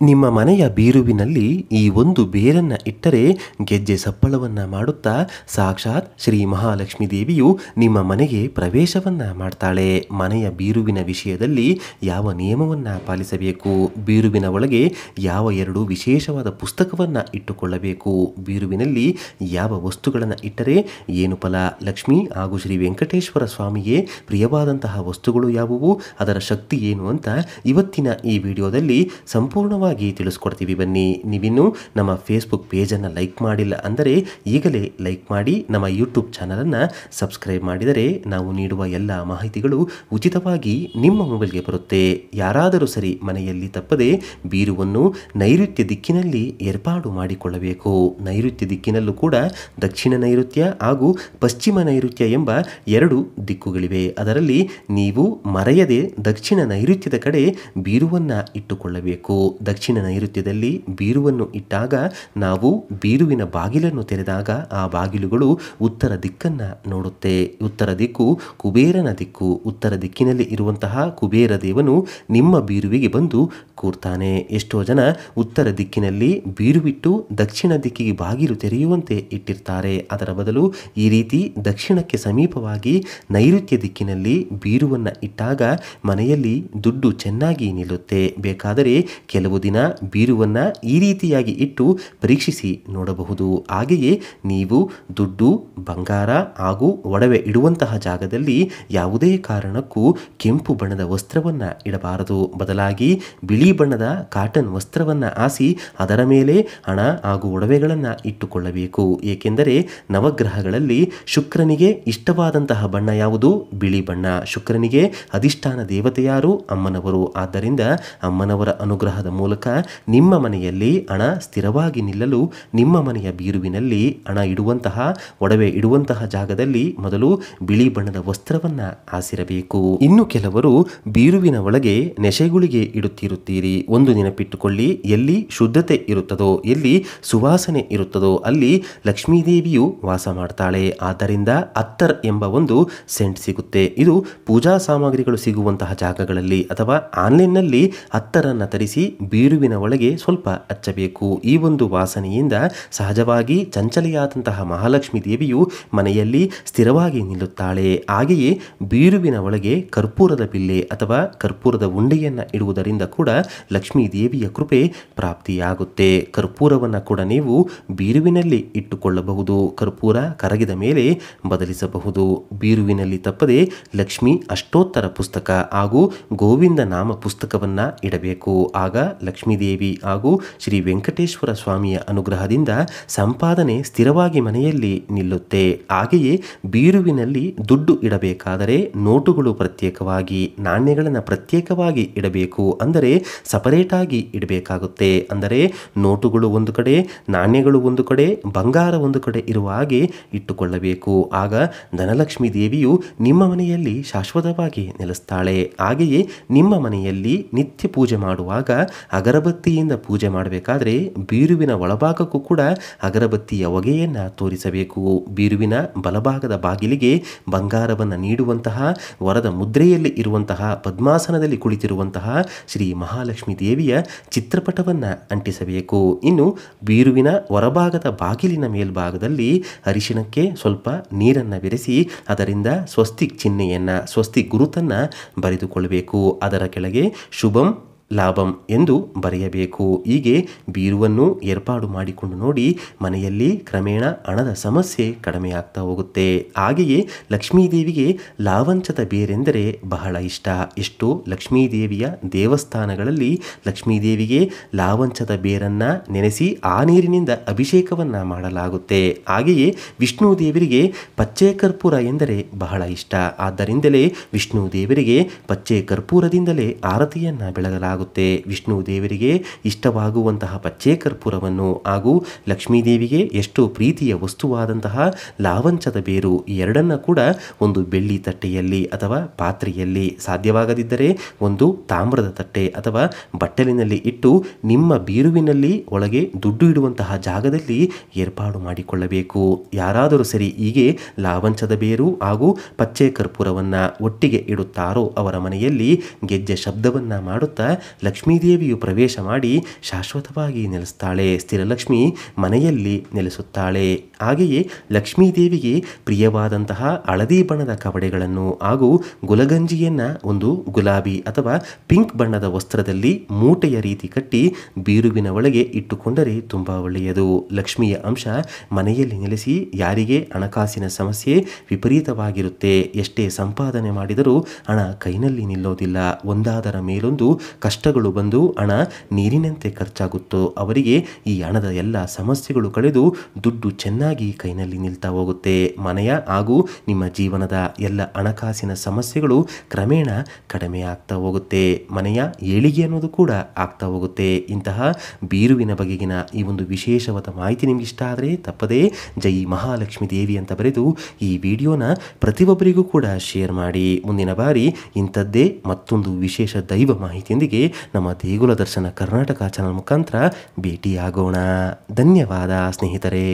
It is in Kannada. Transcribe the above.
ನಿಮ್ಮ ಮನೆಯ ಬೀರುವಿನಲ್ಲಿ ಈ ಒಂದು ಬೇರನ್ನು ಇಟ್ಟರೆ ಗೆಜ್ಜೆ ಸಪ್ಪಳವನ್ನು ಮಾಡುತ್ತಾ ಸಾಕ್ಷಾತ್ ಶ್ರೀ ಮಹಾಲಕ್ಷ್ಮೀ ದೇವಿಯು ನಿಮ್ಮ ಮನೆಗೆ ಪ್ರವೇಶವನ್ನು ಮಾಡ್ತಾಳೆ. ಮನೆಯ ಬೀರುವಿನ ವಿಷಯದಲ್ಲಿ ಯಾವ ನಿಯಮವನ್ನು ಪಾಲಿಸಬೇಕು, ಬೀರುವಿನ ಒಳಗೆ ಯಾವ ಎರಡು ವಿಶೇಷವಾದ ಪುಸ್ತಕವನ್ನು ಇಟ್ಟುಕೊಳ್ಳಬೇಕು, ಬೀರುವಿನಲ್ಲಿ ಯಾವ ವಸ್ತುಗಳನ್ನು ಇಟ್ಟರೆ ಏನು ಫಲ, ಲಕ್ಷ್ಮಿ ಹಾಗೂ ಶ್ರೀ ವೆಂಕಟೇಶ್ವರ ಸ್ವಾಮಿಗೆ ಪ್ರಿಯವಾದಂತಹ ವಸ್ತುಗಳು ಯಾವುವು, ಅದರ ಶಕ್ತಿ ಏನು ಅಂತ ಇವತ್ತಿನ ಈ ವಿಡಿಯೋದಲ್ಲಿ ಸಂಪೂರ್ಣವಾಗಿ ತಿಳಿಸ್ಕೊಡ್ತೀವಿ. ಬನ್ನಿ. ನೀವಿನ್ನೂ ನಮ್ಮ ಫೇಸ್ಬುಕ್ ಪೇಜನ್ನು ಲೈಕ್ ಮಾಡಿಲ್ಲ ಅಂದರೆ ಈಗಲೇ ಲೈಕ್ ಮಾಡಿ, ನಮ್ಮ ಯೂಟ್ಯೂಬ್ ಚಾನಲನ್ನು ಸಬ್ಸ್ಕ್ರೈಬ್ ಮಾಡಿದರೆ ನಾವು ನೀಡುವ ಎಲ್ಲ ಮಾಹಿತಿಗಳು ಉಚಿತವಾಗಿ ನಿಮ್ಮ ಮೊಬೈಲ್ಗೆ ಬರುತ್ತೆ. ಯಾರಾದರೂ ಸರಿ ಮನೆಯಲ್ಲಿ ತಪ್ಪದೆ ಬೀರುವನ್ನು ನೈಋತ್ಯ ದಿಕ್ಕಿನಲ್ಲಿ ಏರ್ಪಾಡು ಮಾಡಿಕೊಳ್ಳಬೇಕು. ನೈಋತ್ಯ ದಿಕ್ಕಿನಲ್ಲೂ ಕೂಡ ದಕ್ಷಿಣ ನೈಋತ್ಯ ಹಾಗೂ ಪಶ್ಚಿಮ ನೈಋತ್ಯ ಎಂಬ ಎರಡು ದಿಕ್ಕುಗಳಿವೆ. ಅದರಲ್ಲಿ ನೀವು ಮರೆಯದೆ ದಕ್ಷಿಣ ನೈಋತ್ಯದ ಕಡೆ ಬೀರುವನ್ನು ಇಟ್ಟುಕೊಳ್ಳಬೇಕು. ದಕ್ಷಿಣ ನೈಋತ್ಯದಲ್ಲಿ ಬೀರುವನ್ನು ಇಟ್ಟಾಗ ನಾವು ಬೀರುವಿನ ಬಾಗಿಲನ್ನು ತೆರೆದಾಗ ಆ ಬಾಗಿಲುಗಳು ಉತ್ತರ ದಿಕ್ಕನ್ನು ನೋಡುತ್ತೆ. ಉತ್ತರ ದಿಕ್ಕು ಕುಬೇರನ ದಿಕ್ಕು. ಉತ್ತರ ದಿಕ್ಕಿನಲ್ಲಿ ಇರುವಂತಹ ಕುಬೇರ ದೇವನು ನಿಮ್ಮ ಬೀರುವಿಗೆ ಬಂದು ಕೂರ್ತಾನೆ. ಎಷ್ಟೋ ಜನ ಉತ್ತರ ದಿಕ್ಕಿನಲ್ಲಿ ಬೀರುವಿಟ್ಟು ದಕ್ಷಿಣ ದಿಕ್ಕಿಗೆ ಬಾಗಿಲು ತೆರೆಯುವಂತೆ ಇಟ್ಟಿರ್ತಾರೆ. ಅದರ ಬದಲು ಈ ರೀತಿ ದಕ್ಷಿಣಕ್ಕೆ ಸಮೀಪವಾಗಿ ನೈಋತ್ಯ ದಿಕ್ಕಿನಲ್ಲಿ ಬೀರುವನ್ನು ಇಟ್ಟಾಗ ಮನೆಯಲ್ಲಿ ದುಡ್ಡು ಚೆನ್ನಾಗಿ ನಿಲ್ಲುತ್ತೆ. ಬೇಕಾದರೆ ಕೆಲವು ದಿನ ಬೀರುವನ್ನು ಈ ರೀತಿಯಾಗಿ ಇಟ್ಟು ಪರೀಕ್ಷಿಸಿ ನೋಡಬಹುದು. ಹಾಗೆಯೇ ನೀವು ದುಡ್ಡು, ಬಂಗಾರ ಹಾಗೂ ಒಡವೆ ಇಡುವಂತಹ ಜಾಗದಲ್ಲಿ ಯಾವುದೇ ಕಾರಣಕ್ಕೂ ಕೆಂಪು ಬಣ್ಣದ ವಸ್ತ್ರವನ್ನು ಇಡಬಾರದು. ಬದಲಾಗಿ ಬಿಳಿ ಬಣ್ಣದ ಕಾಟನ್ ವಸ್ತ್ರವನ್ನು ಹಾಸಿ ಅದರ ಮೇಲೆ ಹಣ ಹಾಗೂ ಒಡವೆಗಳನ್ನು ಇಟ್ಟುಕೊಳ್ಳಬೇಕು. ಏಕೆಂದರೆ ನವಗ್ರಹಗಳಲ್ಲಿ ಶುಕ್ರನಿಗೆ ಇಷ್ಟವಾದಂತಹ ಬಣ್ಣ ಯಾವುದು? ಬಿಳಿ ಬಣ್ಣ. ಶುಕ್ರನಿಗೆ ಅಧಿಷ್ಠಾನ ದೇವತೆಯಾರು? ಅಮ್ಮನವರು. ಆದ್ದರಿಂದ ಅಮ್ಮನವರ ಅನುಗ್ರಹದ ಮೂಲಕ ನಿಮ್ಮ ಮನೆಯಲ್ಲಿ ಹಣ ಸ್ಥಿರವಾಗಿ ನಿಲ್ಲಲು ನಿಮ್ಮ ಮನೆಯ ಬೀರುವಿನಲ್ಲಿ ಹಣ ಇಡುವಂತಹ, ಒಡವೆ ಇಡುವಂತಹ ಜಾಗದಲ್ಲಿ ಮೊದಲು ಬಿಳಿ ಬಣ್ಣದ ವಸ್ತ್ರವನ್ನು ಹಾಸಿರಬೇಕು. ಇನ್ನು ಕೆಲವರು ಬೀರುವಿನ ಒಳಗೆ ನೆಶೆಗುಳಿಗೆ ಇಡುತ್ತಿರುತ್ತೀರಿ. ಒಂದು ನೆನಪಿಟ್ಟುಕೊಳ್ಳಿ, ಎಲ್ಲಿ ಶುದ್ಧತೆ ಇರುತ್ತದೋ, ಎಲ್ಲಿ ಸುವಾಸನೆ ಇರುತ್ತದೋ ಅಲ್ಲಿ ಲಕ್ಷ್ಮೀದೇವಿಯು ವಾಸ ಮಾಡ್ತಾಳೆ. ಆದ್ದರಿಂದ ಅತ್ತರ್ ಎಂಬ ಒಂದು ಸೆಂಟ್ ಸಿಗುತ್ತೆ. ಇದು ಪೂಜಾ ಸಾಮಗ್ರಿಗಳು ಸಿಗುವಂತಹ ಜಾಗಗಳಲ್ಲಿ ಅಥವಾ ಆನ್ಲೈನ್ನಲ್ಲಿ ಅತ್ತರನ್ನು ತರಿಸಿ ಬೀರುವಿನ ಒಳಗೆ ಸ್ವಲ್ಪ ಹಚ್ಚಬೇಕು. ಈ ಒಂದು ವಾಸನೆಯಿಂದ ಸಹಜವಾಗಿ ಚಂಚಲೆಯಾದಂತಹ ಮಹಾಲಕ್ಷ್ಮೀ ದೇವಿಯು ಮನೆಯಲ್ಲಿ ಸ್ಥಿರವಾಗಿ ನಿಲ್ಲುತ್ತಾಳೆ. ಹಾಗೆಯೇ ಬೀರುವಿನ ಒಳಗೆ ಕರ್ಪೂರದ ಬಿಲ್ಲೆ ಅಥವಾ ಕರ್ಪೂರದ ಉಂಡೆಯನ್ನು ಇಡುವುದರಿಂದ ಕೂಡ ಲಕ್ಷ್ಮೀ ದೇವಿಯ ಕೃಪೆ ಪ್ರಾಪ್ತಿಯಾಗುತ್ತೆ. ಕರ್ಪೂರವನ್ನು ಕೂಡ ನೀವು ಬೀರುವಿನಲ್ಲಿ ಇಟ್ಟುಕೊಳ್ಳಬಹುದು. ಕರ್ಪೂರ ಕರಗಿದ ಮೇಲೆ ಬದಲಿಸಬಹುದು. ಬೀರುವಿನಲ್ಲಿ ತಪ್ಪದೆ ಲಕ್ಷ್ಮಿ ಅಷ್ಟೋತ್ತರ ಪುಸ್ತಕ ಹಾಗೂ ಗೋವಿಂದ ನಾಮ ಪುಸ್ತಕವನ್ನು ಇಡಬೇಕು. ಆಗ ಲಕ್ಷ್ಮೀದೇವಿ ಹಾಗೂ ಶ್ರೀ ವೆಂಕಟೇಶ್ವರ ಸ್ವಾಮಿಯ ಅನುಗ್ರಹದಿಂದ ಸಂಪಾದನೆ ಸ್ಥಿರವಾಗಿ ಮನೆಯಲ್ಲಿ ನಿಲ್ಲುತ್ತೆ. ಹಾಗೆಯೇ ಬೀರುವಿನಲ್ಲಿ ದುಡ್ಡು ಇಡಬೇಕಾದರೆ ನೋಟುಗಳು ಪ್ರತ್ಯೇಕವಾಗಿ, ನಾಣ್ಯಗಳನ್ನು ಪ್ರತ್ಯೇಕವಾಗಿ ಇಡಬೇಕು. ಅಂದರೆ ಸಪರೇಟಾಗಿ ಇಡಬೇಕಾಗುತ್ತೆ. ಅಂದರೆ ನೋಟುಗಳು ಒಂದು ಕಡೆ, ನಾಣ್ಯಗಳು ಒಂದು ಕಡೆ, ಬಂಗಾರ ಒಂದು ಕಡೆ ಇರುವ ಹಾಗೆ ಇಟ್ಟುಕೊಳ್ಳಬೇಕು. ಆಗ ಧನಲಕ್ಷ್ಮೀ ದೇವಿಯು ನಿಮ್ಮ ಮನೆಯಲ್ಲಿ ಶಾಶ್ವತವಾಗಿ ನೆಲೆಸ್ತಾಳೆ. ಹಾಗೆಯೇ ನಿಮ್ಮ ಮನೆಯಲ್ಲಿ ನಿತ್ಯ ಪೂಜೆ ಮಾಡುವಾಗ ಅಗರಬತ್ತಿಯಿಂದ ಪೂಜೆ ಮಾಡಬೇಕಾದ್ರೆ ಬೀರುವಿನ ಒಳಭಾಗಕ್ಕೂ ಕೂಡ ಅಗರಬತ್ತಿಯ ಹೊಗೆಯನ್ನು ತೋರಿಸಬೇಕು. ಬೀರುವಿನ ಬಲಭಾಗದ ಬಾಗಿಲಿಗೆ ಬಂಗಾರವನ್ನು ನೀಡುವಂತಹ ವರದ ಮುದ್ರೆಯಲ್ಲಿ ಇರುವಂತಹ ಪದ್ಮಾಸನದಲ್ಲಿ ಕುಳಿತಿರುವಂತಹ ಶ್ರೀ ಮಹಾಲಕ್ಷ್ಮೀ ದೇವಿಯ ಚಿತ್ರಪಟವನ್ನು ಅಂಟಿಸಬೇಕು. ಇನ್ನು ಬೀರುವಿನ ಹೊರಭಾಗದ ಬಾಗಿಲಿನ ಮೇಲ್ಭಾಗದಲ್ಲಿ ಅರಿಶಿಣಕ್ಕೆ ಸ್ವಲ್ಪ ನೀರನ್ನು ಬೆರೆಸಿ ಅದರಿಂದ ಸ್ವಸ್ತಿಕ್ ಚಿಹ್ನೆಯನ್ನು, ಸ್ವಸ್ತಿಕ್ ಗುರುತನ್ನು ಬರೆದುಕೊಳ್ಳಬೇಕು. ಅದರ ಕೆಳಗೆ ಶುಭಂ ಲಾಭಂ ಎಂದು ಬರೆಯಬೇಕು. ಹೀಗೆ ಬೀರುವನ್ನು ಏರ್ಪಾಡು ಮಾಡಿಕೊಂಡು ನೋಡಿ, ಮನೆಯಲ್ಲಿ ಕ್ರಮೇಣ ಹಣದ ಸಮಸ್ಯೆ ಕಡಿಮೆ ಆಗ್ತಾ ಹೋಗುತ್ತೆ. ಹಾಗೆಯೇ ಲಕ್ಷ್ಮೀದೇವಿಗೆ ಲಾವಂಚದ ಬೇರೆಂದರೆ ಬಹಳ ಇಷ್ಟ. ಎಷ್ಟೋ ಲಕ್ಷ್ಮೀದೇವಿಯ ದೇವಸ್ಥಾನಗಳಲ್ಲಿ ಲಕ್ಷ್ಮೀದೇವಿಗೆ ಲಾವಂಚದ ಬೇರನ್ನು ನೆನೆಸಿ ಆ ನೀರಿನಿಂದ ಅಭಿಷೇಕವನ್ನು ಮಾಡಲಾಗುತ್ತೆ. ಹಾಗೆಯೇ ವಿಷ್ಣು ದೇವರಿಗೆ ಪಚ್ಚೆ ಕರ್ಪೂರ ಎಂದರೆ ಬಹಳ ಇಷ್ಟ. ಆದ್ದರಿಂದಲೇ ವಿಷ್ಣು ದೇವರಿಗೆ ಪಚ್ಚೆ ಕರ್ಪೂರದಿಂದಲೇ ಆರತಿಯನ್ನು ಬೆಳಗಲಾಗುತ್ತೆ. ವಿಷ್ಣು ದೇವರಿಗೆ ಇಷ್ಟವಾಗುವಂತಹ ಪಚ್ಚೆ ಕರ್ಪೂರವನ್ನು ಹಾಗೂ ಲಕ್ಷ್ಮೀದೇವಿಗೆ ಎಷ್ಟು ಪ್ರೀತಿಯ ವಸ್ತುವಾದಂತಹ ಲಾವಂಚದ ಬೇರು ಈ ಎರಡನ್ನ ಕೂಡ ಒಂದು ಬೆಳ್ಳಿ ತಟ್ಟೆಯಲ್ಲಿ ಅಥವಾ ಪಾತ್ರೆಯಲ್ಲಿ, ಸಾಧ್ಯವಾಗದಿದ್ದರೆ ಒಂದು ತಾಮ್ರದ ತಟ್ಟೆ ಅಥವಾ ಬಟ್ಟಲಿನಲ್ಲಿ ಇಟ್ಟು ನಿಮ್ಮ ಬೀರುವಿನಲ್ಲಿ ಒಳಗೆ ದುಡ್ಡು ಇಡುವಂತಹ ಜಾಗದಲ್ಲಿ ಏರ್ಪಾಡು ಮಾಡಿಕೊಳ್ಳಬೇಕು. ಯಾರಾದರೂ ಸರಿ ಹೀಗೆ ಲಾವಂಚದ ಬೇರು ಹಾಗೂ ಪಚ್ಚೆ ಕರ್ಪೂರವನ್ನು ಒಟ್ಟಿಗೆ ಇಡುತ್ತಾರೋ ಅವರ ಮನೆಯಲ್ಲಿ ಗೆಜ್ಜೆ ಶಬ್ದವನ್ನು ಮಾಡುತ್ತಾ ಲಕ್ಷ್ಮೀದೇವಿಯು ಪ್ರವೇಶ ಮಾಡಿ ಶಾಶ್ವತವಾಗಿ ನೆಲೆಸ್ತಾಳೆ. ಸ್ಥಿರಲಕ್ಷ್ಮಿ ಮನೆಯಲ್ಲಿ ನೆಲೆಸುತ್ತಾಳೆ. ಹಾಗೆಯೇ ಲಕ್ಷ್ಮೀದೇವಿಗೆ ಪ್ರಿಯವಾದಂತಹ ಹಳದಿ ಬಣ್ಣದ ಕವಡೆಗಳನ್ನು ಹಾಗೂ ಗುಲಗಂಜಿಯನ್ನು ಒಂದು ಗುಲಾಬಿ ಅಥವಾ ಪಿಂಕ್ ಬಣ್ಣದ ವಸ್ತ್ರದಲ್ಲಿ ಮೂಟೆಯ ರೀತಿ ಕಟ್ಟಿ ಬೀರುವಿನ ಒಳಗೆ ಇಟ್ಟುಕೊಂಡರೆ ತುಂಬ ಒಳ್ಳೆಯದು. ಲಕ್ಷ್ಮಿಯ ಅಂಶ ಮನೆಯಲ್ಲಿ ನೆಲೆಸಿ ಯಾರಿಗೆ ಹಣಕಾಸಿನ ಸಮಸ್ಯೆ ವಿಪರೀತವಾಗಿರುತ್ತೆ, ಎಷ್ಟೇ ಸಂಪಾದನೆ ಮಾಡಿದರೂ ಹಣ ಕೈನಲ್ಲಿ ನಿಲ್ಲೋದಿಲ್ಲ, ಒಂದಾದರ ಮೇಲೊಂದು ಕಷ್ಟಗಳು ಬಂದು ಹಣ ನೀರಿನಂತೆ ಖರ್ಚಾಗುತ್ತೋ ಅವರಿಗೆ ಈ ಹಣದ ಎಲ್ಲ ಸಮಸ್ಯೆಗಳು ಕಳೆದು ದುಡ್ಡು ಚೆನ್ನಾಗಿ ಕೈನಲ್ಲಿ ನಿಲ್ತಾ ಹೋಗುತ್ತೆ. ಮನೆಯ ಹಾಗೂ ನಿಮ್ಮ ಜೀವನದ ಎಲ್ಲ ಹಣಕಾಸಿನ ಸಮಸ್ಯೆಗಳು ಕ್ರಮೇಣ ಕಡಿಮೆ ಆಗ್ತಾ ಹೋಗುತ್ತೆ. ಮನೆಯ ಏಳಿಗೆ ಅನ್ನೋದು ಕೂಡ ಆಗ್ತಾ ಹೋಗುತ್ತೆ. ಇಂತಹ ಬೀರುವಿನ ಬಗೆಗಿನ ಈ ಒಂದು ವಿಶೇಷವಾದ ಮಾಹಿತಿ ನಿಮ್ಗೆ ಇಷ್ಟ ಆದರೆ ತಪ್ಪದೇ ಜೈ ಮಹಾಲಕ್ಷ್ಮೀ ದೇವಿ ಅಂತ ಬರೆದು ಈ ವಿಡಿಯೋನ ಪ್ರತಿಯೊಬ್ಬರಿಗೂ ಕೂಡ ಶೇರ್ ಮಾಡಿ. ಮುಂದಿನ ಬಾರಿ ಇಂಥದ್ದೇ ಮತ್ತೊಂದು ವಿಶೇಷ ದೈವ ಮಾಹಿತಿಯೊಂದಿಗೆ ನಮ್ಮ ದೇಗುಲ ದರ್ಶನ ಕರ್ನಾಟಕ ಚಾನಲ್ ಮುಖಾಂತರ ಭೇಟಿಯಾಗೋಣ. ಧನ್ಯವಾದ ಸ್ನೇಹಿತರೆ.